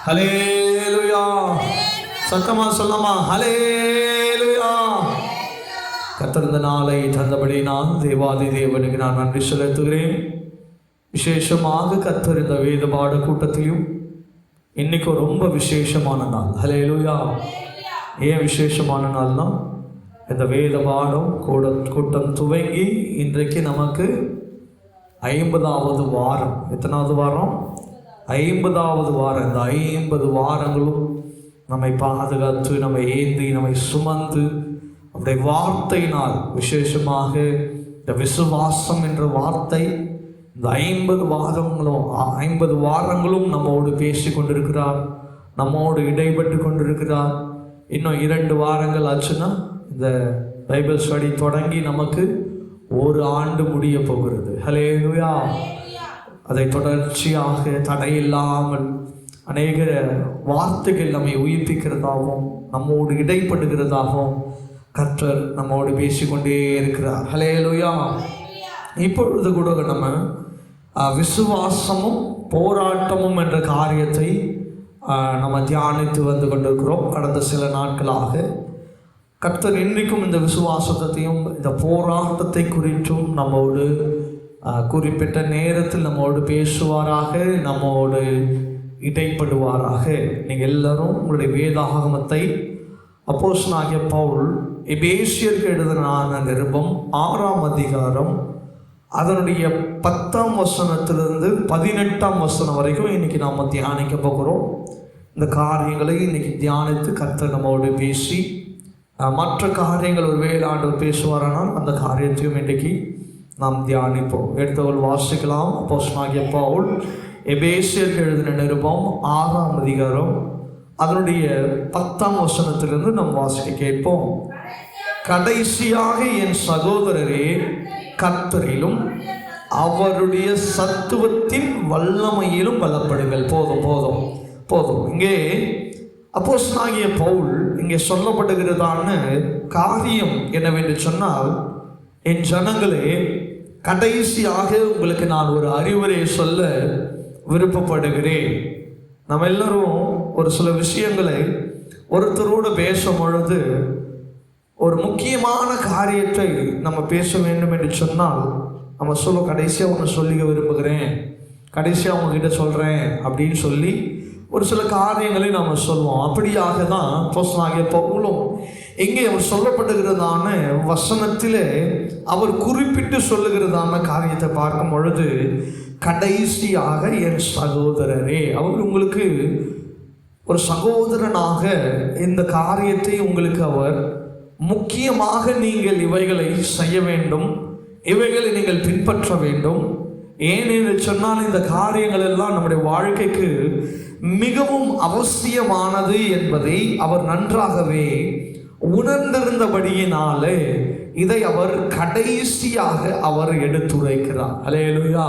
ஹல்லேலூயா. சத்தமா சொல்லமா ஹல்லேலூயா. கர்த்தர் இந்த நாளை தந்தபடி நான் தேவாதி தேவனுக்கு நான் நன்றி செலுத்துகிறேன். விசேஷமாக கர்த்தர் இந்த வேத பாட கூட்டத்திலையும் இன்னைக்கு ரொம்ப விசேஷமான நாள். ஹல்லேலூயா. ஏன் விசேஷமான நாள்னா, இந்த வேத பாடம் கூட்டம் துவங்கி இன்றைக்கு நமக்கு 50வது வாரம். எத்தனாவது வாரம்? 50வது வாரம். இந்த 50 வாரங்களும் நம்மை பாதுகாத்து, நம்மை ஏந்தி, நம்மை சுமந்து, அவருடைய வார்த்தையினால், விசேஷமாக இந்த விசுவாசம் என்ற வார்த்தை இந்த 50 வாரங்களும் நம்மோடு பேசி கொண்டிருக்கிறார், நம்மோடு இடைப்பட்டு கொண்டிருக்கிறார். இன்னும் 2 வாரங்கள் ஆச்சுன்னா இந்த பைபிள் ஸ்டடி தொடங்கி நமக்கு 1 ஆண்டு முடிய போகிறது. ஹல்லேலூயா. அதை தொடர்ச்சியாக தடையில்லாமல் அநேக வார்த்தைகள் நம்மை உயிர்ப்பிக்கிறதாகவும் நம்மோடு இடைப்படுகிறதாகவும் கர்த்தர் நம்மோடு பேசிக்கொண்டே இருக்கிறார். ஹல்லேலூயா. இப்பொழுது கூட நம்ம விசுவாசமும் போராட்டமும் என்ற காரியத்தை நம்ம தியானித்து வந்து கொண்டிருக்கிறோம். கடந்த சில நாட்களாக கர்த்தர் இன்றைக்கும் இந்த விசுவாசத்தையும் இந்த போராட்டத்தை குறித்தும் நம்மோடு குறிப்பிட்ட நேரத்தில் நம்மோடு பேசுவாராக, நம்மோடு இடைப்படுவாராக. நீங்கள் எல்லாரும் உங்களுடைய வேதாகமத்தை அப்போஸ்தலனாகிய பவுல் எபேசியருக்கு எழுதின நிருபம் 6ஆம் அதிகாரம் அதனுடைய 10ஆம் வசனத்திலிருந்து 18ஆம் வசனம் வரைக்கும் இன்றைக்கி நாம் தியானிக்க போகிறோம். இந்த காரியங்களை இன்றைக்கி தியானித்து கர்த்தர் நம்மோடு பேசி மற்ற காரியங்கள் ஒரு வேளாண்டவர் பேசுவாரானால் அந்த காரியத்தையும் இன்றைக்கி நாம் தியானிப்போம். எடுத்தவர்கள் வாசிக்கலாம். அப்போஸ்தலனாகிய பவுல் எபேசியருக்கு எழுதின நிருபம் 6ஆம் அதிகாரம் அதனுடைய 10ஆம் வசனத்திலிருந்து நாம் வாசிக்க கேட்போம். கடைசியாக என் சகோதரரே, கர்த்தரிலும் அவருடைய சத்துவத்தின் வல்லமையிலும் பலப்படுங்கள். போதும். இங்கே அப்போஸ்தலனாகிய பவுல் இங்கே சொல்லப்படுகிறதான காரியம் என்னவென்று சொன்னால், என் ஜனங்களே, கடைசியாக உங்களுக்கு நான் ஒரு அறிவுரை சொல்ல விருப்பப்படுகிறேன். நம்ம எல்லாரும் ஒரு சில விஷயங்களை ஒருத்தரோடு பேசும் பொழுது ஒரு முக்கியமான காரியத்தை நம்ம பேச வேண்டும் என்று சொன்னால் நம்ம சொல்லுவோம், கடைசியாக ஒன்று சொல்லிக்க விரும்புகிறேன், கடைசியாக உங்ககிட்ட சொல்கிறேன் அப்படின்னு சொல்லி ஒரு சில காரியங்களை நாம் சொல்லுவோம். அப்படியாக தான் அப்போஸ்தலனாகிய பவுலும் எங்கே அவர் சொல்லப்படுகிறதான வசனத்திலே அவர் குறிப்பிட்டு சொல்லுகிறதான காரியத்தை பார்க்கும் பொழுது, கடைசியாக என் சகோதரரே, அவர் உங்களுக்கு ஒரு சகோதரனாக இந்த காரியத்தை உங்களுக்கு அவர் முக்கியமாக நீங்கள் இவைகளை செய்ய வேண்டும், இவைகளை நீங்கள் பின்பற்ற வேண்டும். ஏனென்று சொன்னால் இந்த காரியங்கள் எல்லாம் நம்முடைய வாழ்க்கைக்கு மிகவும் அவசியமானது என்பதை அவர் நன்றாகவே உணர்ந்திருந்தபடியினாலே இதை அவர் கடைசியாக அவர் எடுத்துரைக்கிறார். ஹல்லேலூயா.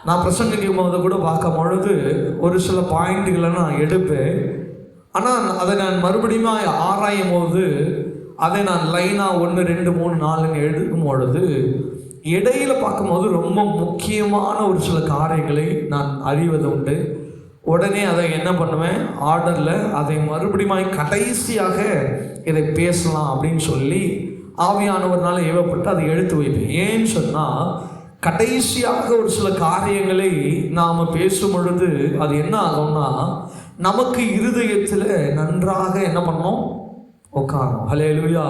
நான் பிரசங்கிக்கும் போது கூட பார்க்கும் பொழுது ஒரு சில பாயிண்ட்டுகளை நான் எடுப்பேன். ஆனால் அதை நான் மறுபடியும் ஆராயும் போது அதை நான் லைனாக 1 2 3 4 எடுக்கும் பொழுது இடையில பார்க்கும்போது ரொம்ப முக்கியமான ஒரு சில காரியங்களை நான் அறிவது உண்டு. உடனே அதை என்ன பண்ணுவேன், ஆர்டரில் அதை மறுபடியும் கடைசியாக இதை பேசலாம் அப்படின்னு சொல்லி ஆவியானவர்னால ஏவப்பட்டு அதை எடுத்து வைப்பேன். ஏன்னு சொன்னால், கடைசியாக ஒரு சில காரியங்களை நாம் பேசும் பொழுது அது என்ன ஆகும்னா, நமக்கு இருதயத்தில் நன்றாக என்ன பண்ணோம், உட்காரும். ஹல்லேலூயா.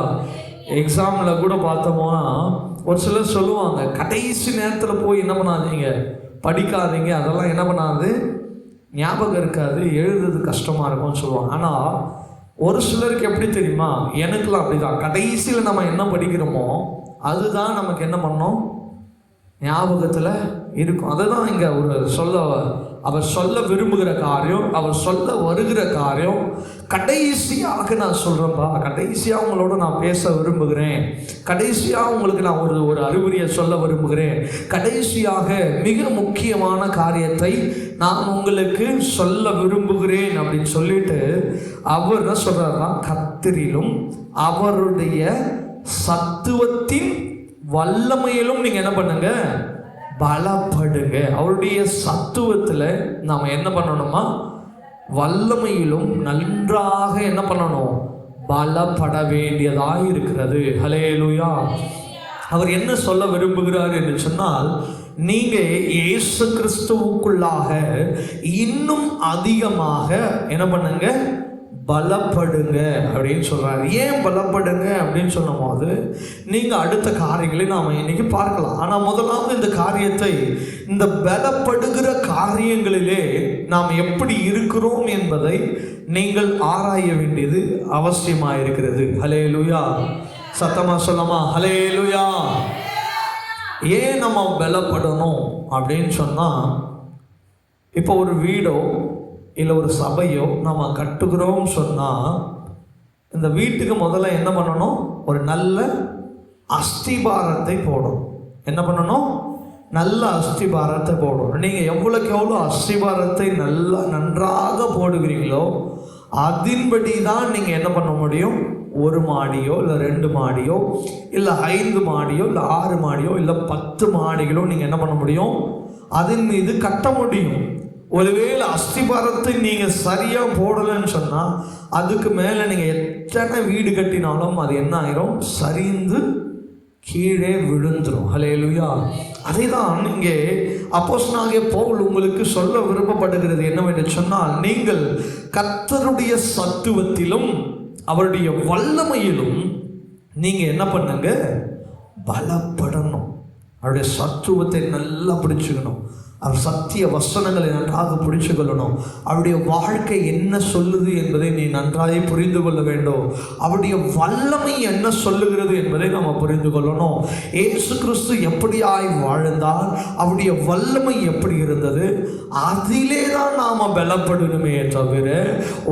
எக்ஸாமில் கூட பார்த்தோம்னா ஒரு சிலர் சொல்லுவாங்க, கடைசி நேரத்தில் போய் என்ன பண்ணாதீங்க, படிக்காதீங்க, அதெல்லாம் என்ன பண்ணாது, ஞாபகம் இருக்காது, எழுதுறது கஷ்டமாக இருக்கும்னு சொல்லுவாங்க. ஆனால் ஒரு சிலருக்கு எப்படி தெரியுமா, எனக்குலாம் அப்படி தான். கடைசியில் நம்ம என்ன படிக்கிறோமோ அதுதான் நமக்கு என்ன பண்ணோம், ஞாபகத்தில் இருக்கும். அதுதான் இங்கே அவர் சொல்ல விரும்புகிற காரியம், அவர் சொல்ல வருகிற காரியம். கடைசியாக நான் சொல்கிறேன்ப்பா, கடைசியாக உங்களோட நான் பேச விரும்புகிறேன், கடைசியாக உங்களுக்கு நான் ஒரு அறிவுரையை சொல்ல விரும்புகிறேன், கடைசியாக மிக முக்கியமான காரியத்தை நான் உங்களுக்கு சொல்ல விரும்புகிறேன் அப்படின்னு சொல்லிட்டு அவர் என்ன சொல்கிறாருன்னா, கர்த்தரிலும் அவருடைய சத்துவத்தின் வல்லமையிலும் நீங்கள் என்ன பண்ணுங்க, பலப்படுங்க. அவருடைய சத்துவத்தில் நாம் என்ன பண்ணணுமா, வல்லமையிலும் நன்றாக என்ன பண்ணணும்? பலப்பட வேண்டியதாக இருக்கிறது. ஹல்லேலூயா. அவர் என்ன சொல்ல விரும்புகிறார் என்று சொன்னால், நீங்க இயேசு கிறிஸ்துவுக்குள்ளாக இன்னும் அதிகமாக என்ன பண்ணுங்க? பலப்படுங்க அப்படின்னு சொல்றாரு. ஏன் பலப்படுங்க அப்படின்னு சொல்லும் போது நீங்க அடுத்த காரியங்களை நாம இன்னைக்கு பார்க்கலாம். ஆனா முதலாவது இந்த காரியத்தை, இந்த பலப்படுகிற காரியங்களிலே நாம் எப்படி இருக்கிறோம் என்பதை நீங்கள் ஆராய வேண்டியது அவசியமாக இருக்கிறது. ஹல்லேலூயா. சத்தமா சொல்லமா ஹல்லேலூயா. ஏன் நம்ம பலப்படணும் அப்படின்னு சொன்னா, இப்போ ஒரு வீடோ இல்லை ஒரு சபையோ நம்ம கட்டுகிறோம் சொன்னால், இந்த வீட்டுக்கு முதல்ல என்ன பண்ணணும்? ஒரு நல்ல அஸ்திபாரத்தை போடணும். என்ன பண்ணணும்? நல்ல அஸ்திபாரத்தை போடணும். நீங்கள் எவ்வளோக்கு எவ்வளோ அஸ்திபாரத்தை நன்றாக போடுகிறீங்களோ அதன்படி தான் நீங்கள் என்ன பண்ண முடியும்? ஒரு மாடியோ இல்லை 2 மாடியோ இல்லை 5 மாடியோ இல்லை 6 மாடியோ இல்லை 10 மாடிகளோ நீங்கள் என்ன பண்ண முடியும்? அதன் மீது கட்ட முடியும். ஒருவேளை அஸ்திபாரத்தை நீங்கள் சரியாக போடலைன்னு சொன்னால், அதுக்கு மேலே நீங்கள் எத்தனை வீடு கட்டினாலும் அது என்ன ஆயிரும்? சரிந்து கீழே விழுந்துரும். ஹல்லேலூயா. அதை தான் இங்கே அப்போஸ்தலனாகிய பவுல் உங்களுக்கு சொல்ல விருப்பப்படுகிறது என்னவென்று சொன்னால், நீங்கள் கர்த்தருடைய சத்துவத்திலும் அவருடைய வல்லமையிலும் நீங்கள் என்ன பண்ணுங்க? பலப்படணும். அவருடைய சத்துவத்தை நல்லா பிடிச்சுக்கணும். அவர் சத்திய வசனங்களை நன்றாக பிடிச்சு கொள்ளணும். அவருடைய வாழ்க்கை என்ன சொல்லுது என்பதை நீ நன்றாக புரிந்து கொள்ள வேண்டும். அவருடைய வல்லமை என்ன சொல்லுகிறது என்பதை நாம் புரிந்து கொள்ளணும். இயேசு கிறிஸ்து எப்படியாய் வாழ்ந்தால், அவருடைய வல்லமை எப்படி இருந்தது, அதிலே தான் நாம் பலப்படணுமே தவிர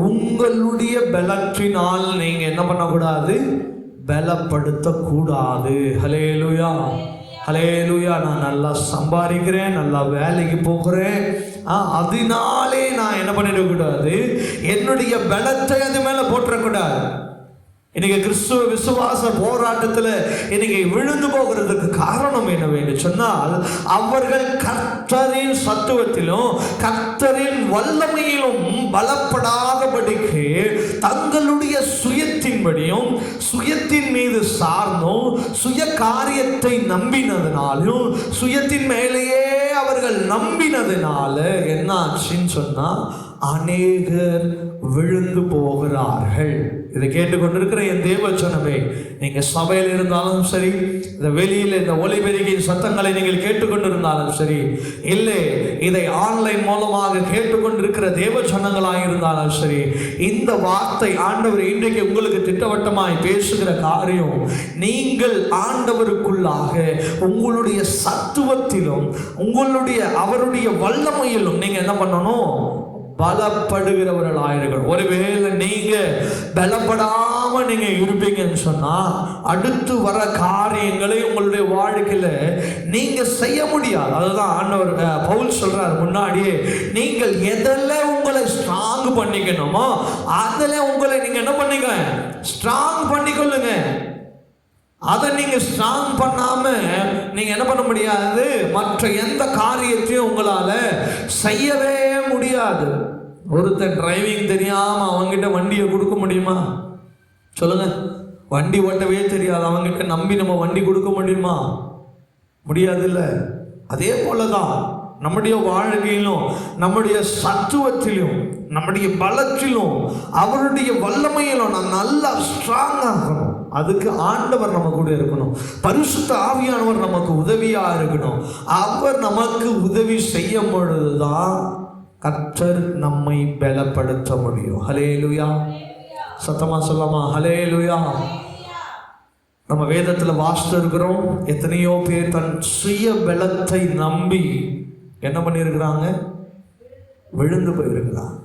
உங்களுடைய பலத்தினால் நீங்கள் என்ன பண்ணக்கூடாது? பலப்படுத்தக்கூடாது. ஹல்லேலூயா. ஹல்லேலூயா. நான் நல்லா சம்பாதிக்கிறேன், நல்லா வேலைக்கு போகிறேன், அதனாலே நான் என்ன பண்ணிடக்கூடாது? என்னுடைய பலத்தை அது மேலே போட்டுறக்கூடாது. இன்னைக்கு கிறிஸ்துவ விசுவாச போராட்டத்தில் இன்னைக்கு விழுந்து போகிறதுக்கு காரணம் என்னவென்று சொன்னால், அவர்கள் கர்த்தரின் சத்துவத்திலும் கர்த்தரின் வல்லமையிலும் பலப்படாதபடிக்கு தங்களுடைய சுயத்தின்படியும் சுயத்தின் மீது சார்ந்தும் சுய காரியத்தை நம்பினதுனாலும் சுயத்தின் மேலேயே அவர்கள் நம்பினதுனால என்ன ஆச்சுன்னு சொன்னா, அநேகர் விழுந்து போகிறார்கள். இதை கேட்டுக்கொண்டிருக்கிற என் தேவச்சனமே, நீங்க சபையில் இருந்தாலும் சரி, இந்த வெளியில் இந்த ஒலிபெருக்கின் சத்தங்களை நீங்கள் கேட்டுக்கொண்டிருந்தாலும் சரி, இல்லை இதை ஆன்லைன் மூலமாக கேட்டுக்கொண்டிருக்கிற தேவச்சனங்களாக இருந்தாலும் சரி, இந்த வார்த்தை ஆண்டவர் இன்றைக்கு உங்களுக்கு திட்டவட்டமாய் பேசுகிற காரியம், நீங்கள் ஆண்டவருக்குள்ளாக உங்களுடைய சத்துவத்திலும் உங்களுடைய அவருடைய வல்லமையிலும் நீங்க என்ன பண்ணணும்? பலப்படுகிறவர்களாயிருக்கணும். ஒருவேளை நீங்க பலப்படாம நீங்க இருப்பீங்கன்னு சொன்னா, அடுத்து வர காரியங்களை உங்களுடைய வாழ்க்கையில நீங்க செய்ய முடியாது. அதுதான் ஆண்டவர் பவுல் சொல்றார் முன்னாடியே, நீங்கள் எதில் உங்களை ஸ்ட்ராங் பண்ணிக்கணுமோ அதில் உங்களை நீங்க என்ன பண்ணிக்க? ஸ்ட்ராங் பண்ணிக்கொள்ளுங்க. அதை நீங்க ஸ்ட்ராங் பண்ணாம நீங்க என்ன பண்ண முடியாது? மற்ற எந்த காரியத்தையும் உங்களால செய்யவே முடியாது. ஒருத்தன் டிரைவிங் தெரியாம அவங்கிட்ட வண்டியை கொடுக்க முடியுமா? சொல்லுங்க. வண்டி ஓட்டவே தெரியாது அவங்கிட்ட நம்பி நம்ம வண்டி கொடுக்க முடியுமா? முடியாது இல்லை. அதே போலதான் நம்முடைய வாழ்க்கையிலும் நம்முடைய சத்துவத்திலும் நம்முடைய பலத்திலும் அவருடைய வல்லமையிலும் நாம் நல்லா ஸ்ட்ராங்காக இருக்கணும். அதுக்கு ஆண்டவர் நம்ம கூட இருக்கணும். பரிசுத்த ஆவியானவர் நமக்கு உதவியா இருக்கணும். அவர் நமக்கு உதவி செய்யும் பொழுதுதான் கர்த்தர் நம்மை பலப்படுத்த முடியும். ஹல்லேலூயா. சத்தமா சொல்லாமா ஹல்லேலூயா. நம்ம வேதத்தில் வாசித்து இருக்கிறோம், எத்தனையோ பேர் தன் சுய பலத்தை நம்பி என்ன பண்ணியிருக்கிறாங்க? விழுந்து போயிருக்கிறாங்க.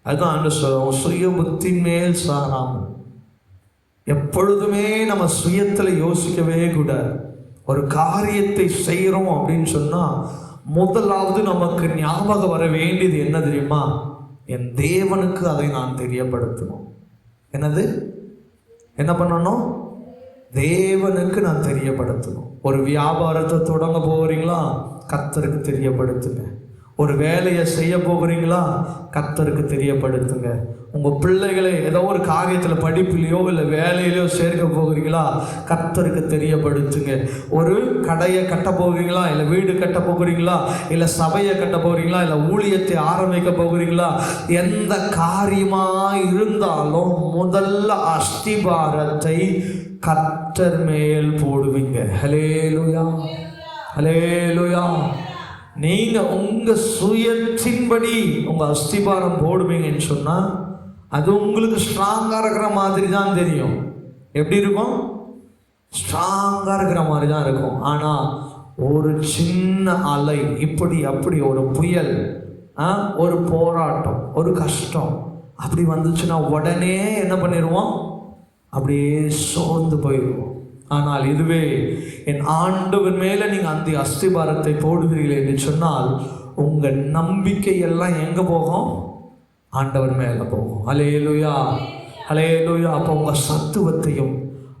அதுதான் ஆண்டு சொல்லுவோம், சுய புத்தி மேல் சாராமல். எப்பொழுதுமே நம்ம சுயத்தில் யோசிக்கவே கூடாது. ஒரு காரியத்தை செய்கிறோம் அப்படின்னு சொன்னால் முதலாவது நமக்கு ஞாபகம் வர வேண்டியது என்ன தெரியுமா? என் தேவனுக்கு அதை நான் தெரியப்படுத்தணும். என்னது? என்ன பண்ணணும்? தேவனுக்கு நான் தெரியப்படுத்தணும். ஒரு வியாபாரத்தை தொடங்க போகிறீங்களா? கர்த்தருக்கு தெரியப்படுத்துங்க. ஒரு வேலையை செய்ய போகிறீங்களா, கர்த்தருக்கு தெரியப்படுத்துங்க. உங்கள் பிள்ளைகளை ஏதோ ஒரு காரியத்தில் படிப்புலையோ இல்லை வேலையிலையோ சேர்க்க போகிறீங்களா, கர்த்தருக்கு தெரியப்படுத்துங்க. ஒரு கடையை கட்ட போகிறீங்களா, இல்லை வீடு கட்ட போகிறீங்களா, இல்லை சபையை கட்ட போகிறீங்களா, இல்லை ஊழியத்தை ஆரம்பிக்க போகிறீங்களா, எந்த காரியமாக இருந்தாலும் முதல்ல அஸ்திபாரத்தை கர்த்தர் மேல் போடுவீங்க. ஹல்லேலூயா, ஹல்லேலூயா. நீங்கள் உங்கள் சுயத்தின்படி உங்கள் அஸ்திபாரம் போடுவீங்கன்னு சொன்னால் அது உங்களுக்கு ஸ்ட்ராங்காக இருக்கிற மாதிரி தான் தெரியும். எப்படி இருக்கும்? ஸ்ட்ராங்காக இருக்கிற மாதிரி தான் இருக்கும். ஆனால் ஒரு சின்ன அலை, இப்படி அப்படி ஒரு புயல், ஒரு போராட்டம், ஒரு கஷ்டம் அப்படி வந்துச்சுன்னா உடனே என்ன பண்ணிடுவோம்? அப்படியே சோர்ந்து போயிடுவோம். ஆனால் இதுவே என் ஆண்டவர் மேலே நீங்கள் அந்த அஸ்திபாரத்தை போடுகிறீர்கள் என்று சொன்னால் உங்கள் நம்பிக்கை எல்லாம் எங்கே போகும்? ஆண்டவர் மேலே போகும். ஹல்லேலூயா, ஹல்லேலூயா. அப்போ உங்கள் சத்துவத்தையும்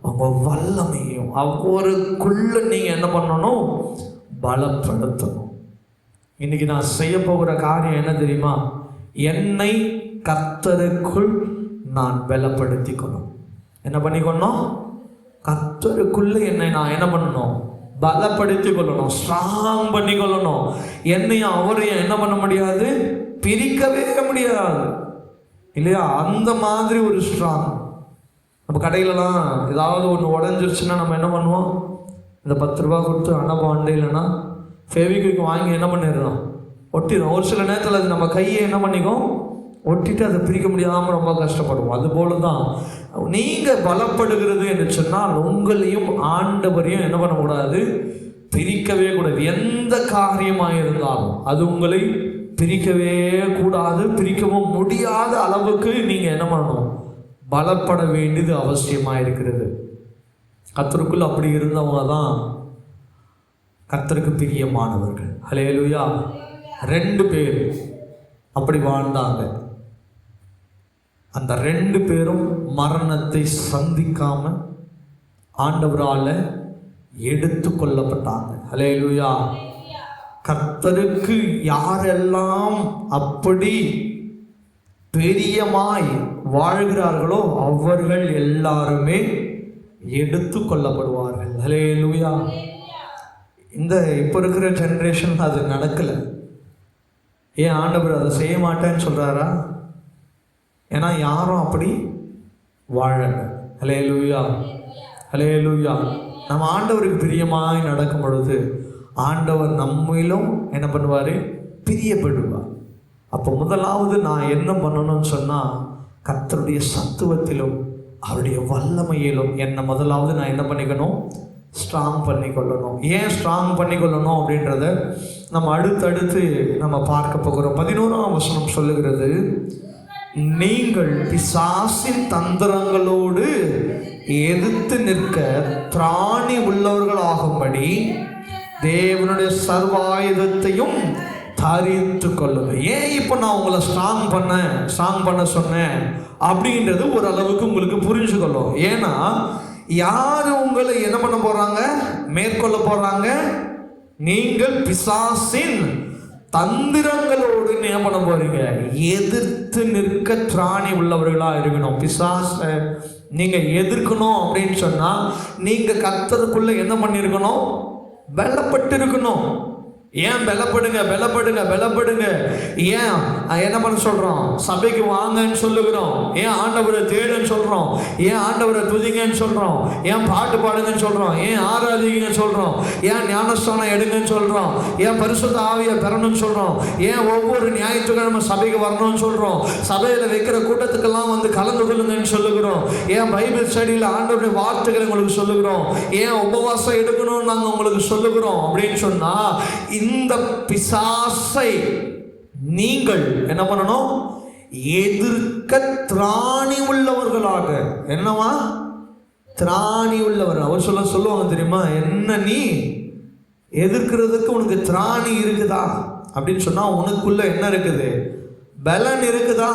உங்கள் வல்லமையும் அவருக்குள்ள நீங்கள் என்ன பண்ணணும்? பலப்படுத்தணும். இன்னைக்கு நான் செய்ய போகிற காரியம் என்ன தெரியுமா? என்னை கர்த்தருக்குள் நான் பலப்படுத்திக்கணும். என்ன பண்ணிக்கணும்? கர்த்தருக்குள்ள என்னை நான் என்ன பண்ணணும்? பலப்படுத்தி கொள்ளணும், ஸ்ட்ராங் பண்ணி கொள்ளணும். என்னையும் அவரையும் என்ன பண்ண முடியாது? பிரிக்கவே முடியாது, இல்லையா? அந்த மாதிரி ஒரு ஸ்ட்ராங். நம்ம கடையிலலாம் ஏதாவது ஒன்று உடஞ்சிருச்சுன்னா நம்ம என்ன பண்ணுவோம்? இந்த 10 ரூபா கொடுத்து அன்னபாண்டு இல்லைன்னா ஃபெவிக்விக் வாங்கி என்ன பண்ணிடணும்? ஒட்டிடும். ஒரு சில நேரத்தில் அது நம்ம கையை என்ன பண்ணிக்கும்? ஒட்டிட்டு அதை பிரிக்க முடியாமல் ரொம்ப கஷ்டப்படுவோம். அதுபோல தான் நீங்கள் பலப்படுகிறது என்று சொன்னால் உங்களையும் ஆண்டவரையும் என்ன பண்ணக்கூடாது? பிரிக்கவே கூடாது. எந்த காரியமாக இருந்தாலும் அது உங்களை பிரிக்கவே கூடாது. பிரிக்கவும் முடியாத அளவுக்கு நீங்கள் என்ன பண்ணணும்? பலப்பட வேண்டியது அவசியமாக இருக்கிறது. கர்த்தருக்குள் அப்படி இருந்தவங்க தான் கர்த்தருக்கு பிரியமானவர்கள். ஹல்லேலூயா. 2 பேர் அப்படி வாழ்ந்தாங்க. அந்த 2 பேரும் மரணத்தை சந்திக்காம ஆண்டவரால் எடுத்து கொள்ளப்பட்டாங்க. ஹல்லேலூயா. கர்த்தருக்கு யாரெல்லாம் அப்படி பெரியமாய் வாழ்கிறார்களோ அவர்கள் எல்லாருமே எடுத்து கொள்ளப்படுவார்கள். ஹல்லேலூயா. இந்த இப்போ இருக்கிற ஜென்ரேஷன் அது நடக்கலை. ஏன் ஆண்டவர் அதை செய்ய மாட்டேன்னு சொல்கிறாரா? ஏன்னா யாரும் அப்படி வாழலை. ஹல்லேலூயா, ஹல்லேலூயா. நம்ம ஆண்டவருக்கு பிரியமாய் நடக்கும் பொழுது ஆண்டவர் நம்மிலும் என்ன பண்ணுவார்? பிரியப்படுவார். அப்போ முதலாவது நான் என்ன பண்ணணும்னு சொன்னால் கர்த்தருடைய சத்துவத்திலும் அவருடைய வல்லமையிலும் என்னை முதலாவது நான் என்ன பண்ணிக்கணும்? ஸ்ட்ராங் பண்ணி கொள்ளணும். ஏன் ஸ்ட்ராங் பண்ணி கொள்ளணும் அப்படின்றத நம்ம அடுத்தடுத்து நம்ம பார்க்க போகிறோம். 11ஆம் வசனம் சொல்லுகிறது, நீங்கள் பிசாசின் தந்திரங்களோடு எதிர்த்து நிற்க திராணி உள்ளவர்களாகும்படி தேவனுடைய சர்வாயுதத்தையும் தரித்து கொள்ளுங்க. ஏன் இப்போ நான் உங்களை ஸ்ட்ராங் பண்ண சொன்னேன் அப்படின்றது ஒரு அளவுக்கு உங்களுக்கு புரிஞ்சு கொள்ளும். ஏன்னா யார் உங்களை என்ன பண்ண போறாங்க? மேற்கொள்ள போறாங்க. நீங்கள் பிசாசின் தந்திரங்களோடு என்ன பண்ண போறீங்க? எதிர்த்து நிற்க திராணி உள்ளவர்களா இருக்கணும். பிசாசை நீங்க எதிர்க்கணும் அப்படின்னு சொன்னா நீங்க கர்த்தருக்குள்ள என்ன பண்ணிருக்கணும்? பலப்பட்டு இருக்கணும். ஏன் பலப்படுங்க பலப்படுங்க பலப்படுங்க? ஏன் என்ன பண்ண சொல்றோம்? சபைக்கு வாங்கன்னு சொல்லுகிறோம். ஏன் ஆண்டவரை தேடுன்னு சொல்றோம்? ஏன் ஆண்டவரை துதிங்கன்னு சொல்றோம்? ஏன் பாட்டு பாடுங்கன்னு சொல்றோம்? ஏன் ஆராதிங்கன்னு சொல்றோம்? ஏன் ஞானஸ்தானம் எடுங்கன்னு சொல்றோம்? ஏன் பரிசுத்த ஆவியை பெறணும்னு சொல்றோம்? ஏன் ஒவ்வொரு ஞாயிற்றுக்கிழமை சபைக்கு வரணும்னு சொல்றோம்? சபையில வைக்கிற கூட்டத்துக்கெல்லாம் வந்து கலந்து கொள்ளுங்கன்னு சொல்லுகிறோம். ஏன் பைபிள் ஸ்டடியில் ஆண்டவருடைய வார்த்தைகளை உங்களுக்கு சொல்லுகிறோம்? ஏன் உபவாசம் எடுக்கணும்னு நாங்கள் உங்களுக்கு சொல்லுகிறோம் அப்படின்னு சொன்னா இந்த பிசாசை நீங்கள் என்ன பண்ணணும்? எதிர்க்க திராணி உள்ளவர்களாக. என்னவா? திராணி உள்ளவர். அவர் சொல்லுவாங்க தெரியுமா? என்ன நீ எதிர்க்கிறதுக்கு உனக்கு திராணி இருக்குதா அப்படின்னு சொன்னா உனக்குள்ள என்ன இருக்குது? பலன் இருக்குதா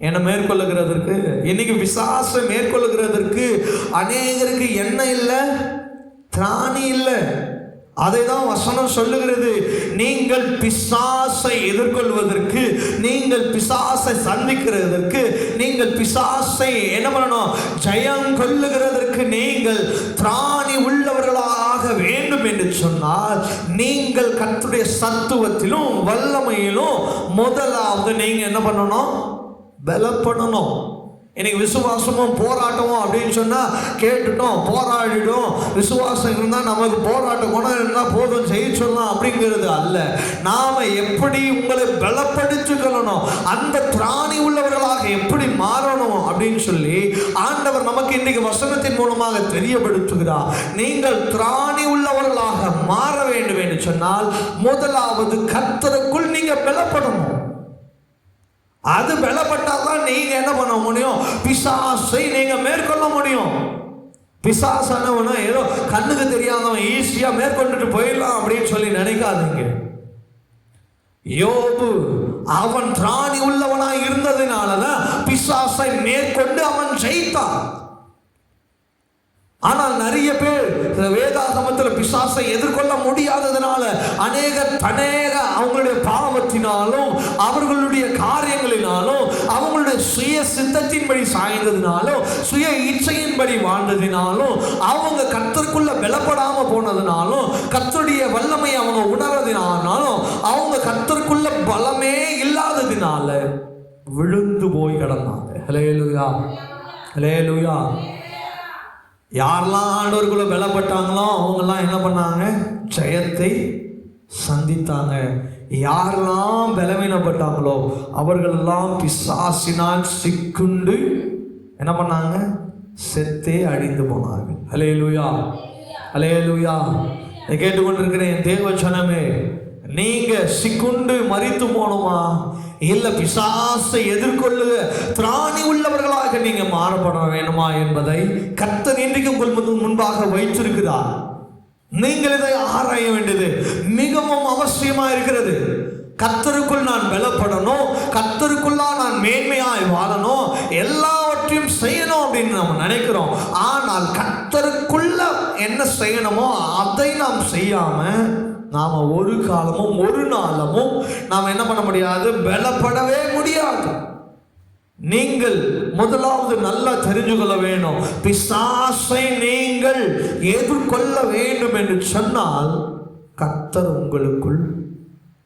என்னை மேற்கொள்ளுகிறதற்கு? இன்னைக்கு பிசாசை மேற்கொள்ளுகிறதற்கு அநேகருக்கு என்ன இல்லை? திராணி இல்லை. அதை தான் வசனம் சொல்லுகிறது. நீங்கள் பிசாசை எதிர்கொள்வதற்கு, நீங்கள் பிசாசை சந்திக்கிறதற்கு, நீங்கள் பிசாசை என்ன பண்ணணும், ஜெயம் கொள்ளுகிறதற்கு நீங்கள் திராணி உள்ளவர்களாக வேண்டும் என்று சொன்னால், நீங்கள் கர்த்தருடைய சத்துவத்திலும் வல்லமையிலும் முதலாவது நீங்க என்ன பண்ணணும், பலப்படணும். இன்னைக்கு விசுவாசமும் போராட்டமும் அப்படின்னு சொன்னா கேட்டுட்டோம், போராடிடும், விசுவாசம் இருந்தால் நமக்கு போராட்ட குணம் இருந்தால் போதும், ஜெயிச்சிடலாம் அப்படிங்கிறது அல்ல. நாம எப்படி உங்களை பலப்படுத்திக்கணும், அந்த திராணி உள்ளவர்களாக எப்படி மாறணும் அப்படின்னு சொல்லி ஆண்டவர் நமக்கு இன்னைக்கு வசனத்தின் மூலமாக தெரியப்படுத்துகிறார். நீங்கள் திராணி உள்ளவர்களாக மாற வேண்டும் என்று சொன்னால் முதலாவது கர்த்தருக்குள் நீங்க பலப்படணும். அது பலப்பட்டாதான் நீங்க என்ன பண்ண முடியும், பிசாசை நீங்க மேற்கொள்ள முடியும். பிசாசானவன ஏதோ கண்ணுக்கு தெரியாதவன் ஈஸியா மேற்கொண்டுட்டு போயிடலாம் அப்படின்னு சொல்லி நினைக்காதீங்க. யோபு அவன் திராணி உள்ளவனாய் இருந்ததினாலதான் பிசாசை மேற்கொண்டு அவன் ஜெயித்தான். ஆனால் நிறைய பேர் வேதாகமத்தில் பிசாசை எதிர்கொள்ள முடியாததுனால அநேக அவங்களுடைய பாவத்தினாலும் அவர்களுடைய காரியங்களினாலும் அவங்களுடைய சுய சித்தத்தின்படி சாய்ந்ததினாலும் சுய இச்சையின்படி வாழ்ந்ததினாலும் அவங்க கர்த்தருக்குள்ள பலப்படாம போனதுனாலும் கர்த்தருடைய வல்லமை அவங்க உணர்வதினாலும் அவங்க கர்த்தருக்குள்ள பலமே இல்லாததினால விழுந்து போய் கிடந்தாங்க. ஹல்லேலூயா, ஹல்லேலூயா. யாரெல்லாம் ஆண்டவருக்குள்ள பலப்பட்டாங்களோ அவங்கெல்லாம் என்ன பண்ணாங்க, ஜெயத்தை சந்தித்தாங்க. யாரெல்லாம் பலவீனப்பட்டாங்களோ அவர்களெல்லாம் பிசாசினால் சிக்குண்டு என்ன பண்ணாங்க, செத்தே அழிந்து போனார்கள். ஹல்லேலூயா, ஹல்லேலூயா. கேட்டுக்கொண்டிருக்கிற என் தேவ ஜனமே, நீங்க சிக்குண்டு மரித்து போகணுமா, இல்ல பிசாசை எதிர்கொள்ளுக திராணி உள்ளவர்களாக நீங்க மாறப்பட வேணுமா என்பதை கர்த்தர் இன்றைக்கு உங்கள் முன்பாக வைத்திருக்கிறார். நீங்கள் இதை ஆராய வேண்டியது மிகவும் அவசியமா இருக்கிறது. கர்த்தருக்குள் நான் பலப்படணும், கர்த்தருக்குள்ளா நான் மேன்மையாய் வாழணும், எல்லாவற்றையும் செய்யணும் அப்படின்னு நம்ம நினைக்கிறோம். ஆனால் கர்த்தருக்குள்ள என்ன செய்யணுமோ அதை நாம் செய்யாம நாம ஒரு காலமும் ஒரு நாளமும் நாம் என்ன பண்ண முடியாது, பலப்படவே முடியாது. நீங்கள் முதலாவது நல்லா தெரிஞ்சு கொள்ள வேண்டும், பிசாசை நீங்கள் எதிர்கொள்ள வேண்டும் என்று சொன்னால் கர்த்தர் உங்களுக்குள்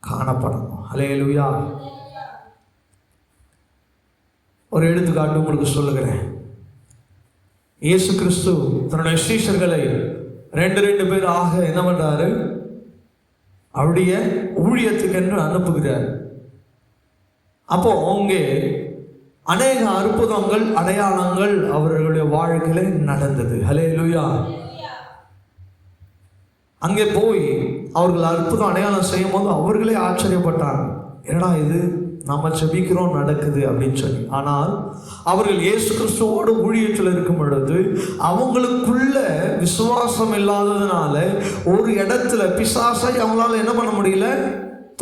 காணப்படணும். ஹல்லேலூயா. ஒரு எடுத்துக்காட்டு உங்களுக்கு சொல்லுகிறேன். இயேசு கிறிஸ்து தன்னுடைய சீஷர்களை ரெண்டு பேராக என்ன பண்றாரு, அவருடைய ஊழியத்துக்கு என்று அனுப்புகிறார். அப்போ அவங்க அநேக அற்புதங்கள் அடையாளங்கள் அவர்களுடைய வாழ்க்கையில நடந்தது. ஹல்லேலூயா. அங்கே போய் அவர்கள் அற்புதம் அடையாளம் செய்யும் போது அவர்களே ஆச்சரியப்பட்டாங்க, என்னடா இது நம்ம ஜெபிக்கிறோம் நடக்குது அப்படின்னு சொல்லி. ஆனால் அவர்கள் இயேசு கிறிஸ்துவோடு ஊழியத்தில் இருக்கும் பொழுது அவங்களுக்குள்ள விசுவாசம் இல்லாததுனால ஒரு இடத்துல பிசாசை அவங்களால என்ன பண்ண முடியல,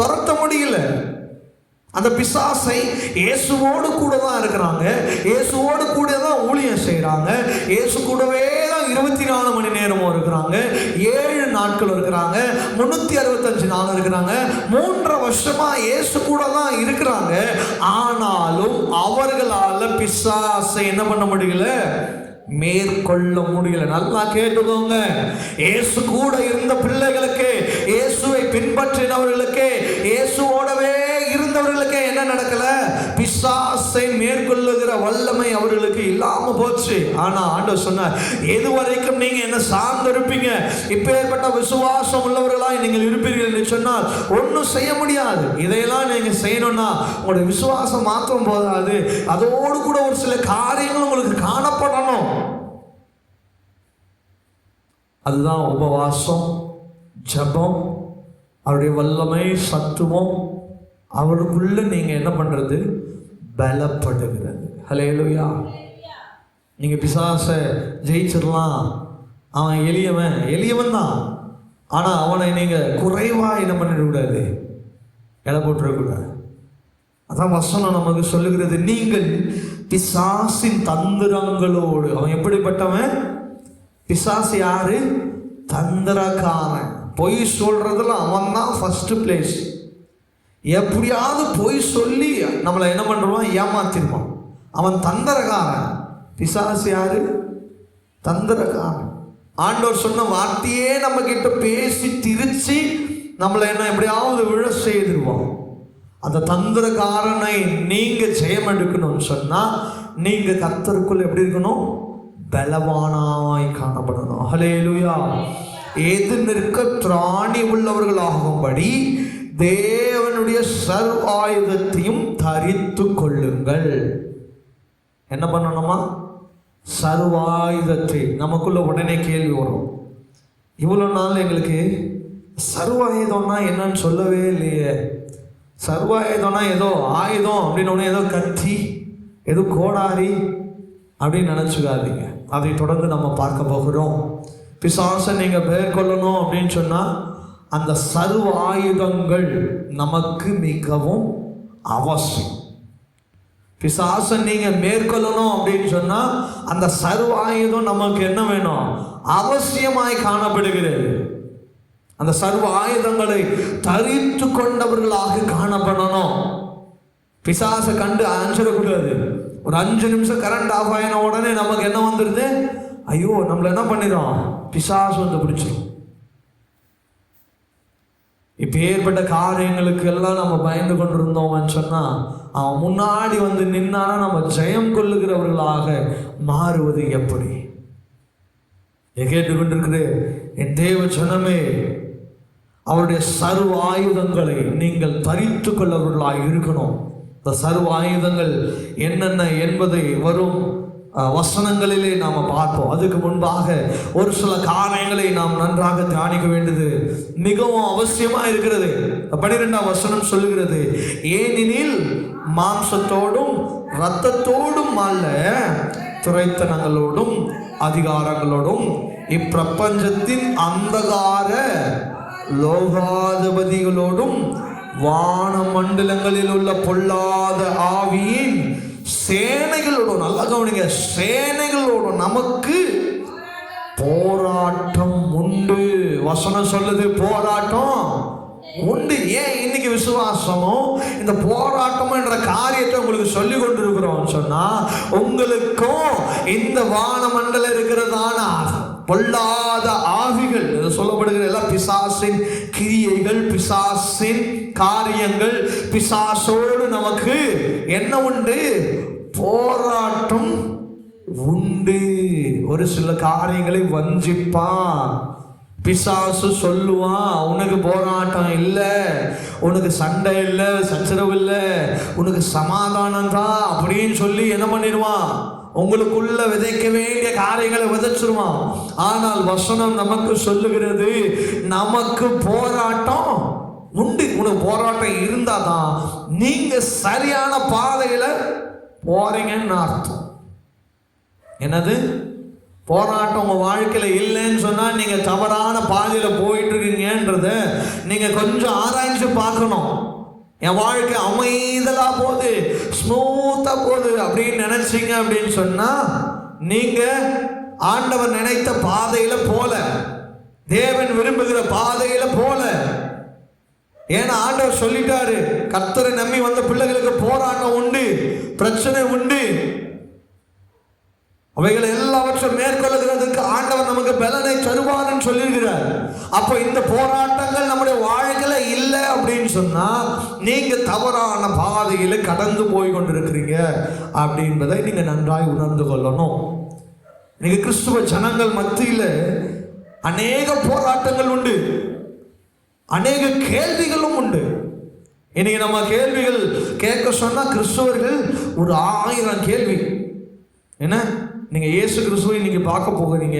துரத்த முடியல. அந்த பிசாசை இயேசுவோடு கூட தான் இருக்கிறாங்க, இயேசுவோடு கூட தான் ஊழியம் செய்கிறாங்க, இயேசு கூடவே தான் 24 மணி நேரமும் இருக்கிறாங்க, 7 நாட்கள் இருக்கிறாங்க, 365 நாள் இருக்கிறாங்க, 3.5 வருஷமா இயேசு கூட தான் இருக்கிறாங்க. ஆனாலும் அவர்களால் பிசாசை என்ன பண்ண முடியல, மேற்கொள்ள முடியல. நல்லா கேட்டுக்கோங்க, இயேசு கூட இருந்த பிள்ளைகளுக்கு, இயேசுவை பின்பற்றினவர்களுக்கு, இயேசுவோடவே இருந்தவர்களுக்கு என்ன நடக்கல, பிசாசை மேற்கொள்ளுகிற வல்லமை அவர்களுக்கு இல்லாம போச்சு. ஆனா ஆண்டவர் சொன்னார், எதுவரைக்கும் நீங்க என்ன சார்ந்து இருப்பீங்க, இப்பேற்பட்ட விசுவாசம் உள்ளவர்களாய் நீங்கள் இருப்பீர்கள் என்று சொன்னால் ஒன்றும் செய்ய முடியாது. இதையெல்லாம் நீங்க செய்யணும்னா உங்களுடைய விசுவாசம் மாத்திரம் போதாது, அதோடு கூட ஒரு சில காரியங்கள் உங்களுக்கு காணப்படணும். அதுதான் உபவாசம், ஜெபம், அவருடைய வல்லமை, சத்துவம் அவருக்குள்ள நீங்க என்ன பண்றது, பலப்படுகிறது. ஹல்லேலூயா. நீங்க பிசாசை ஜெயிச்சிடலாம், அவன் எளியவன் தான், ஆனா அவனை நீங்க குறைவா என்ன பண்ணிடக்கூடாது, எடை போட்டுறக்கூடாது. அதான் வசனம் நமக்கு சொல்லுகிறது, நீங்கள் பிசாசின் தந்திரங்களோடு. அவன் எப்படிப்பட்டவன், பிசாசு யாரு, தந்திரக்காரன். பொய் சொல்றதுல அவன் தான் ஃபர்ஸ்ட் பிளேஸ். எப்படியாவது பொய் சொல்லி நம்மளை என்ன பண்ணுவான், ஏமாத்திடுவான். அவன் தந்திரக்காரன். பிசாசு யாரு? தந்திரக்காரன். ஆண்டவர் சொன்ன வார்த்தையே நம்ம கிட்ட பேசி திரிச்சு நம்மளை என்ன எப்படியாவது விழ செய்திருவோம். அந்த தந்திரக்காரனை நீங்க ஜெயம் எடுக்கணும்னு சொன்னா நீங்க கர்த்தருக்குள் எப்படி இருக்கணும்? பலவானாய் காணப்படணும். ஹல்லேலூயா. எது நிற்க திராணி உள்ளவர்களாகும்படி தேவனுடைய சர்வாயுதத்தையும் தரித்து கொள்ளுங்கள். என்ன பண்ணணுமா? சர்வாயுதத்தை. நமக்குள்ள உடனே கேள்வி வரும், இவ்வளோ நாள் எங்களுக்கு சர்வாயுதம்னா என்னன்னு சொல்லவே இல்லையே. சர்வாயுதம்னா ஏதோ ஆயுதம் அப்படின்னு ஏதோ கத்தி, ஏதோ கோடாரி அப்படின்னு நினச்சிக்காதீங்க. அதை தொடர்ந்து நம்ம பார்க்க போகிறோம். பிசாசை நீங்கள் மேற்கொள்ளணும் அப்படின்னு சொன்னால் அந்த சர்வ ஆயுதங்கள் நமக்கு மிகவும் அவசியம். பிசாசை நீங்கள் மேற்கொள்ளணும் அப்படின்னு சொன்னால் அந்த சர்வ ஆயுதம் நமக்கு என்ன வேணும்? அவசியமாய் காணப்படுகிறது. அந்த சர்வ ஆயுதங்களை தரித்து கொண்டவர்களாக காணப்படணும். பிசாசை கண்டு அஞ்சிடக்கூடாது. ஒரு 5 நிமிஷம் கரண்ட் ஆஃப் ஆகின உடனே நமக்கு என்ன வந்துடுது? ஐயோ, நம்மளை என்ன பண்ணிடும்? பிசாசு வந்து பிடிச்சிடும். இப்போ ஏற்பட்ட காரியங்களுக்கு எல்லாம் நம்ம பயந்து கொண்டிருந்தோம்னு சொன்னால் அவன் முன்னாடி வந்து நின்னானா நம்ம ஜெயம் கொள்ளுகிறவர்களாக மாறுவது எப்படி? கேட்டுக்கொண்டிருக்கிறே என் தேவ ஜனமே, அவருடைய சர்வ ஆயுதங்களை நீங்கள் தரித்து கொள்ளவர்களாக இருக்கணும். இந்த சர்வ ஆயுதங்கள் என்னென்ன என்பதை வரும் வசனங்களிலே நாம் பார்ப்போம். அதுக்கு முன்பாக ஒரு சில காரியங்களை நாம் நன்றாக தியானிக்க வேண்டியது மிகவும் அவசியமாக இருக்கிறது. 12ஆம் வசனம் சொல்லுகிறது, ஏனெனில் மாம்சத்தோடும் இரத்தத்தோடும் அல்ல, துரைத்தனங்களோடும் அதிகாரங்களோடும் இப்பிரபஞ்சத்தின் அந்தகார லோகாதிபதிகளோடும் வான மண்டலங்களில் உள்ள பொல்லாத ஆவியின் சேனைகளோடும், நல்லா கவனிங்க, சேனைகளோடும் நமக்கு போராட்டம் உண்டு. வசனம் சொல்லுது போராட்டம் உண்டு. ஏன் இன்னைக்கு விசுவாசமும் இந்த போராட்டம் என்ற காரியத்தை உங்களுக்கு சொல்லி கொண்டிருக்கிறோம் சொன்னா, உங்களுக்கும் இந்த வானமண்டலம் இருக்கிறதான பொல்லாத ஆவிகள் சொல்லப்படுகிற எல்லாம் பிசாசின் கிரியைகள், பிசாசின் காரியங்கள், பிசாசோடு நமக்கு என்ன உண்டு? போராட்டம் உண்டு. ஒரு சில காரியங்களை வஞ்சிப்பான் பிசாசு. சொல்லுவான், உனக்கு போராட்டம் இல்லை, உனக்கு சண்டை இல்லை, சச்சரவு இல்லை, உனக்கு சமாதானம் தான் அப்படின்னு சொல்லி என்ன பண்ணிடுவான்? உங்களுக்குள்ள விதைக்க வேண்டிய காரியங்களை விதைச்சிருவான். ஆனால் வசனம் நமக்கு சொல்லுகிறது, நமக்கு போராட்டம் உண்டு. உனக்கு போராட்டம் இருந்தாதான் நீங்க சரியான பாதையில போறீங்கன்னு அர்த்தம். என்னது? போராட்டம் உங்க வாழ்க்கையில இல்லைன்னு சொன்னா நீங்க தவறான பாதையில போயிட்டு இருக்கீங்கன்றத நீங்க கொஞ்சம் ஆராய்ச்சி பார்க்கணும். என் வாழ்க்கை அமைதலா போகுது, ஸ்மூத்தா போகுது அப்படின்னு நினைச்சீங்க அப்படின்னு சொன்னா நீங்க ஆண்டவர் நினைத்த பாதையில போல, தேவன் விரும்புகிற பாதையில போல. ஏன்னா ஆண்டவர் சொல்லிட்டாரு, கர்த்தரை நம்பி வந்த பிள்ளைகளுக்கு போராட்டம் உண்டு, பிரச்சனை உண்டு. அவைகளை எல்லாவற்றையும் மேற்கொள்ளுகிறதுக்கு ஆண்டவர் நமக்கு பலனை தருவார்னு சொல்லியிருக்கிறார். அப்போ இந்த போராட்டங்கள் நம்முடைய வாழ்க்கையில இல்லை அப்படின்னு சொன்னா நீங்க தவறான பாதையில கடந்து போய் கொண்டிருக்கிறீங்க அப்படின்றதை நீங்க நன்றாய் உணர்ந்து கொள்ளணும். நீங்க கிறிஸ்துவ ஜனங்கள் மத்தியில அநேக போராட்டங்கள் உண்டு, அநேக கேள்விகளும் உண்டு. இன்னைக்கு நம்ம கேள்விகள் கேட்க சொன்னா கிறிஸ்துவர்கள் ஒரு 1000 கேள்வி. என்ன, நீங்க இயேசு கிறிஸ்துவை இன்னைக்கு பார்க்க போகிறீங்க,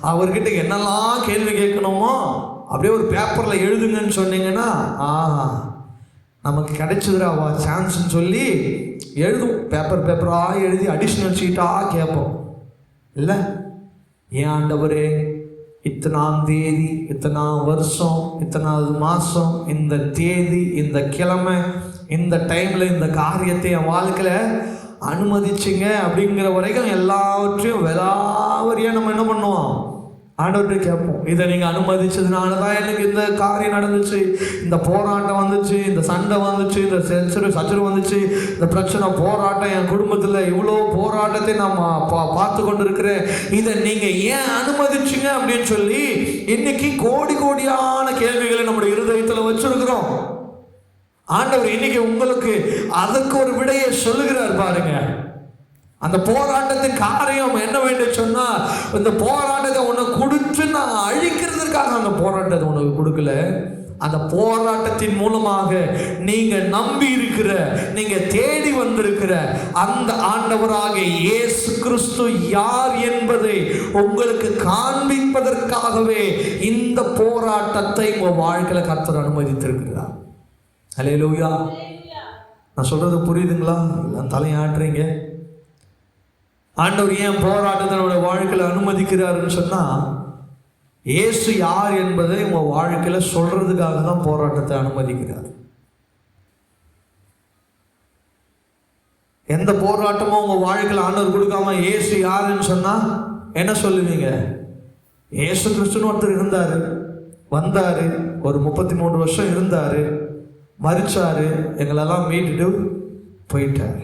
அவர்கிட்ட என்னெல்லாம் கேள்வி கேட்கணுமோ அப்படியே ஒரு பேப்பர்ல எழுதுங்கன்னு சொன்னீங்கன்னா நமக்கு கிடைச்சதுராவா சான்ஸ்ன்னு சொல்லி எழுதும். பேப்பரா எழுதி அடிஷ்னல் ஷீட்டா கேட்போம். இல்லை, ஏன் ஆண்டவரே இத்தனாம் தேதி, இத்தனாம் வருஷம், இத்தனாவது மாதம், இந்த தேதி, இந்த கிழமை, இந்த டைமில் இந்த காரியத்தை என் வாழ்க்கையில் அனுமதிச்சிங்க அப்படிங்கிற வரைக்கும் எல்லாவற்றையும் விலாவரியாக நம்ம என்ன பண்ணுவோம்? ஆண்டவர்கிட்ட கேட்போம், இதை நீங்கள் அனுமதிச்சதுனால தான் எனக்கு இந்த காரியம் நடந்துச்சு, இந்த போராட்டம் வந்துச்சு, இந்த சண்டை வந்துச்சு, இந்த சச்சரவு வந்துச்சு, இந்த பிரச்சனை போராட்டம் என் குடும்பத்தில் இவ்வளோ போராட்டத்தை நான் பார்த்து கொண்டு இருக்கிறேன், இதை நீங்கள் ஏன் அனுமதிச்சிங்க அப்படின்னு சொல்லி இன்னைக்கு கோடி கோடியான கேள்விகளை நம்முடைய இருதயத்தில் வச்சிருக்கிறோம். ஆண்டவர் இன்னைக்கு உங்களுக்கு அதுக்கு ஒரு விடையை சொல்லுகிறார் பாருங்க. அந்த போராட்டத்தின் காரியம் என்ன வேண்டும் சொன்னா, இந்த போராட்டத்தை உனக்கு கொடுத்து நான் அழிக்கிறதுக்காக அந்த போராட்டத்தை உனக்கு கொடுக்கல. அந்த போராட்டத்தின் மூலமாக நீங்க நம்பி இருக்கிற, நீங்க தேடி வந்திருக்கிற அந்த ஆண்டவராக இயேசு கிறிஸ்து யார் என்பதை உங்களுக்கு காண்பிப்பதற்காகவே இந்த போராட்டத்தை உங்க வாழ்க்கையில கர்த்தர் அனுமதித்திருக்கிறார். ஹல்லேலூயா. நான் சொல்றது புரியுதுங்களா? தலையாட்டுறீங்க. ஆண்டவர் ஏன் போராட்டத்தினுடைய வாழ்க்கையில் அனுமதிக்கிறாருன்னு சொன்னா, இயேசு யார் என்பதை உங்க வாழ்க்கையில சொல்றதுக்காக தான் போராட்டத்தை அனுமதிக்கிறார். எந்த போராட்டமும் உங்க வாழ்க்கையில் ஆண்டவர் கொடுக்காம இயேசு யாருன்னு சொன்னா என்ன சொல்லுவீங்க? இயேசு கிறிஸ்துன்னு ஒருத்தர் இருந்தாரு, வந்தாரு, ஒரு 33 வருஷம் இருந்தாரு, மரிச்சாரு, எங்களெல்லாம் மீட்டுட்டு போயிட்டாரு.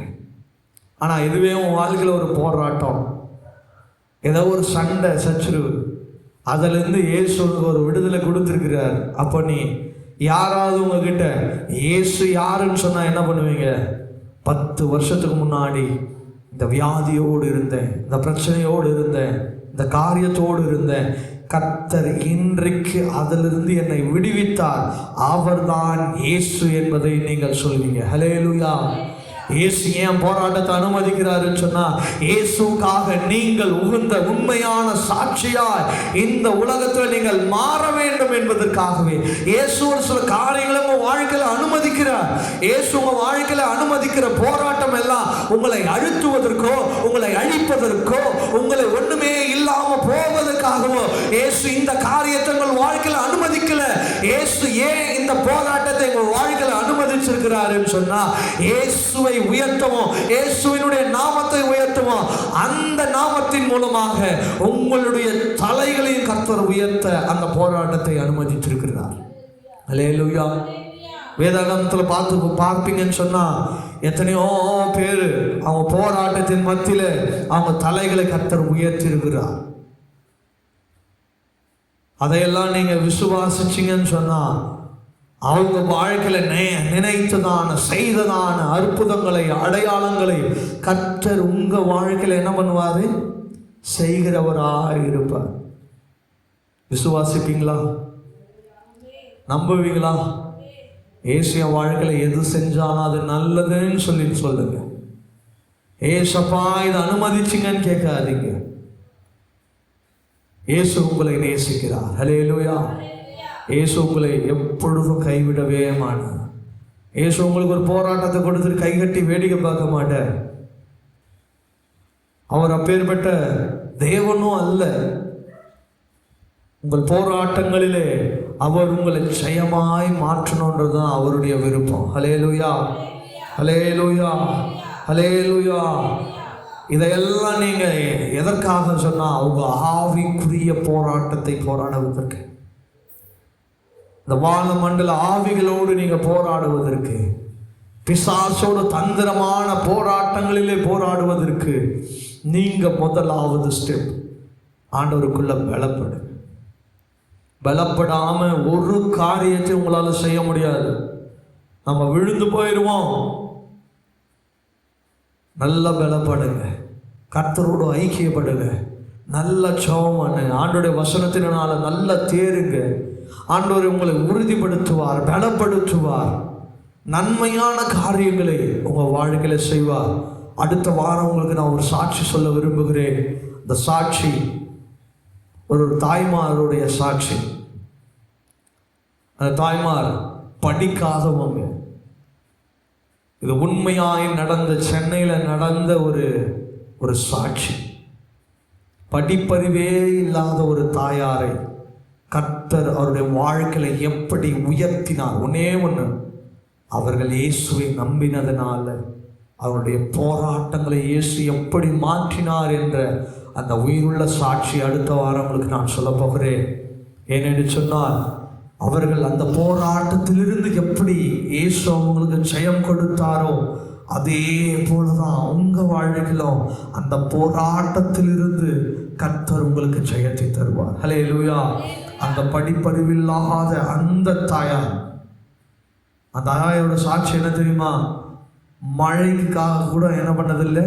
ஆனால் இதுவே உன் வாழ்க்கையில் ஒரு போராட்டம், ஏதோ ஒரு சண்டை சச்சரவு, அதிலிருந்து இயேசுக்கு ஒரு விடுதலை கொடுத்துருக்கிறார். அப்போ நீ யாராவது உங்ககிட்ட இயேசு யாருன்னு சொன்னால் என்ன பண்ணுவீங்க? 10 வருஷத்துக்கு முன்னாடி இந்த வியாதியோடு இருந்தேன், இந்த பிரச்சனையோடு இருந்தேன், இந்த காரியத்தோடு இருந்தேன், கர்த்தர் இன்றைக்கு அதிலிருந்து என்னை விடுவித்தார், அவர்தான் இயேசு என்பதை நீங்கள் சொல்வீங்க. ஹல்லேலூயா. இயேசு ஏன் போராட்டத்தை அனுமதிக்கிறாருன்னு சொன்னா, இயேசுக்காக நீங்கள் உகந்த உண்மையான சாட்சியாய் இந்த உலகத்தில் நீங்கள் மாற வேண்டும் என்பதற்காகவே இயேசு ஒரு சில காரியங்களை உங்க வாழ்க்கையில அனுமதிக்கிறார். இயேசு உங்க வாழ்க்கையில அனுமதிக்கிற போராட்டம் எல்லாம் உங்களை அழுத்துவதற்கோ, உங்களை அழிப்பதற்கோ, உங்களை ஒண்ணுமே இல்லாம போவதற்காகவோ இயேசு இந்த காரியத்தை உங்கள் வாழ்க்கையில அனுமதிக்கல. இயேசு ஏன் இந்த போராட்டத்தை உங்கள் வாழ்க்கையில அனுமதிச்சிருக்கிறாருன்னு சொன்னா, இயேசுவை உயர்த்தவும், இயேசுவினுடைய நாமத்தை உயர்த்தவும், அந்த நாமத்தின் மூலமாக உங்களுடைய தலைகளையும் கர்த்தர் உயர்த்த அந்த போராட்டத்தை அனுமதித்திருக்கிறார். அல்லேலூயா. வேதாகமத்துல பார்ப்பீங்கன்னு சொன்னா, எத்தனையோ பேரு அவங்க போராட்டத்தின் மத்தியில அவங்க தலைகளை கர்த்தர் உயர்த்தி இருக்கிறார். அதையெல்லாம் நீங்க விசுவாசிச்சீங்கன்னு சொன்னா, அவங்க வாழ்க்கையில நினைத்ததான செய்ததான அற்புதங்களை, அடையாளங்களை கர்த்தர் உங்க வாழ்க்கையில என்ன பண்ணுவாரு? செய்கிறவராக இருப்பார். விசுவாசிப்பீங்களா? நம்புவீங்களா? ஏசிய வாழ்க்கையில எது செஞ்சாலும் அது நல்லதுன்னு சொல்லுங்க. ஏசப்பா இதை அனுமதிச்சிங்கன்னு கேட்காதீங்க. இயேசு உங்களை நேசிக்கிறார். ஹல்லேலூயா. இயேசு உங்களை எப்பொழுதும் கைவிடவே மாட்டார். இயேசு உங்களுக்கு ஒரு போராட்டத்தை கொடுத்துட்டு கைகட்டி வேடிக்கை பார்க்க மாட்டார். அவர் அப்பேற்பட்ட தேவனும் அல்ல. உங்கள் போராட்டங்களிலே அவர் உங்களை ஜெயமாய் மாற்றணுன்றதுதான் அவருடைய விருப்பம். ஹல்லேலூயா, ஹல்லேலூயா, ஹல்லேலூயா. இதையெல்லாம் நீங்க எதற்காக சொன்னா, அவங்க ஆவிக்குரிய போராட்டத்தை போராடுவதற்கு, இந்த வானமண்டல ஆவிகளோடு நீங்க போராடுவதற்கு, பிசாசோடு தந்திரமான போராட்டங்களிலே போராடுவதற்கு நீங்க முதலாவது ஸ்டெப் ஆண்டவருக்குள்ள பலப்படு. பலப்படாம ஒரு காரியத்தை உங்களால செய்ய முடியாது. நம்ம விழுந்து போயிடுவோம். நல்ல பலப்படுங்க, கர்த்தரோடு ஐக்கியப்படுங்க, நல்ல ஜெபம் பண்ணுங்க, ஆண்டவருடைய வசனத்தினால நல்ல தேருங்க. ஆண்டவர் உங்களை உறுதிப்படுத்துவார், பலப்படுத்துவார், நன்மையான காரியங்களை உங்க வாழ்க்கையில செய்வார். அடுத்த வாரம் உங்களுக்கு நான் ஒரு சாட்சி சொல்ல விரும்புகிறேன். இந்த சாட்சி ஒரு தாய்மாருடைய சாட்சி. அந்த தாய்மார் படிக்காதவங்க. இது உண்மையாய் நடந்த, சென்னையில் நடந்த ஒரு சாட்சி. படிப்பறிவே இல்லாத ஒரு தாயாரை கர்த்தர் அவருடைய வாழ்க்கையில எப்படி உயர்த்தினார். ஒன்னே ஒன்று, அவர்கள் இயேசுவை நம்பினதுனால அவருடைய போராட்டங்களை இயேசு எப்படி மாற்றினார் என்ற அந்த உயிருள்ள சாட்சி அடுத்த வாரம் உங்களுக்கு நான் சொல்ல போகிறேன். ஏனென்று சொன்னால், அவர்கள் அந்த போராட்டத்திலிருந்து எப்படி இயேசு அவங்களுக்கு ஜெயம் கொடுத்தாரோ அதே போலதான் உங்க வாழ்க்கையிலும் அந்த போராட்டத்திலிருந்து கர்த்தர் உங்களுக்கு ஜெயத்தை தருவார். ஹல்லேலூயா. அந்த படிப்பறிவில்லாத அந்த தாயார், அந்த தாயாரோட சாட்சி என்ன தெரியுமா? மழைக்காக கூட என்ன பண்ணதில்லை,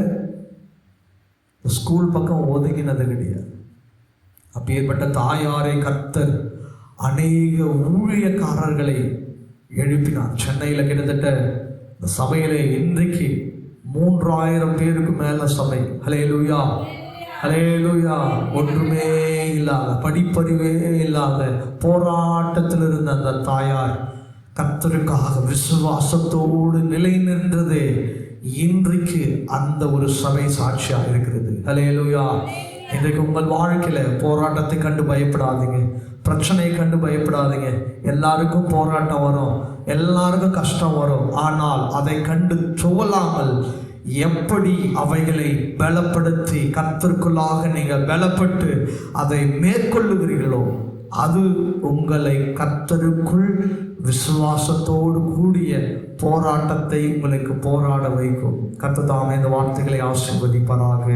ஸ்கூல் பக்கம் ஒதுங்கினது கிடையாது. அப்பேற்பட்ட தாயாரை கர்த்தர் அநேக ஊழியக்காரர்களை எழுப்பினார். சென்னையில் கிட்டத்தட்ட இந்த சபையிலே இன்றைக்கு 3000 பேருக்கு மேல சபை. ஹல்லேலூயா, ஹல்லேலூயா. ஒன்றுமே இல்லாத, படிப்பறிவே இல்லாத போராட்டத்தில் இருந்த அந்த தாயார் கர்த்தருக்காக விசுவாசத்தோடு நிலை நின்றதே இன்றைக்கு அந்த ஒரு சபை சாட்சியாக இருக்கிறது. ஹல்லேலூயா. இன்றைக்கு உங்கள் வாழ்க்கையில போராட்டத்தை கண்டு பயப்படாதீங்க, பிரச்சனையை கண்டு பயப்படாதீங்க. எல்லாருக்கும் போராட்டம் வரும், எல்லாருக்கும் கஷ்டம் வரும். ஆனால் அதை கண்டு துவளாமல் எப்படி அவைகளை பலப்படுத்தி கர்த்தருக்குள்ளாக நீங்கள் பலப்பட்டு அதை மேற்கொள்ளுகிறீர்களோ அது உங்களை கர்த்தருக்குள் விசுவாசத்தோடு கூடிய போராட்டத்தை உங்களுக்கு போராட வைக்கும். கர்த்தர் தாமே இந்த வார்த்தைகளை ஆசீர்வதிப்பாராக.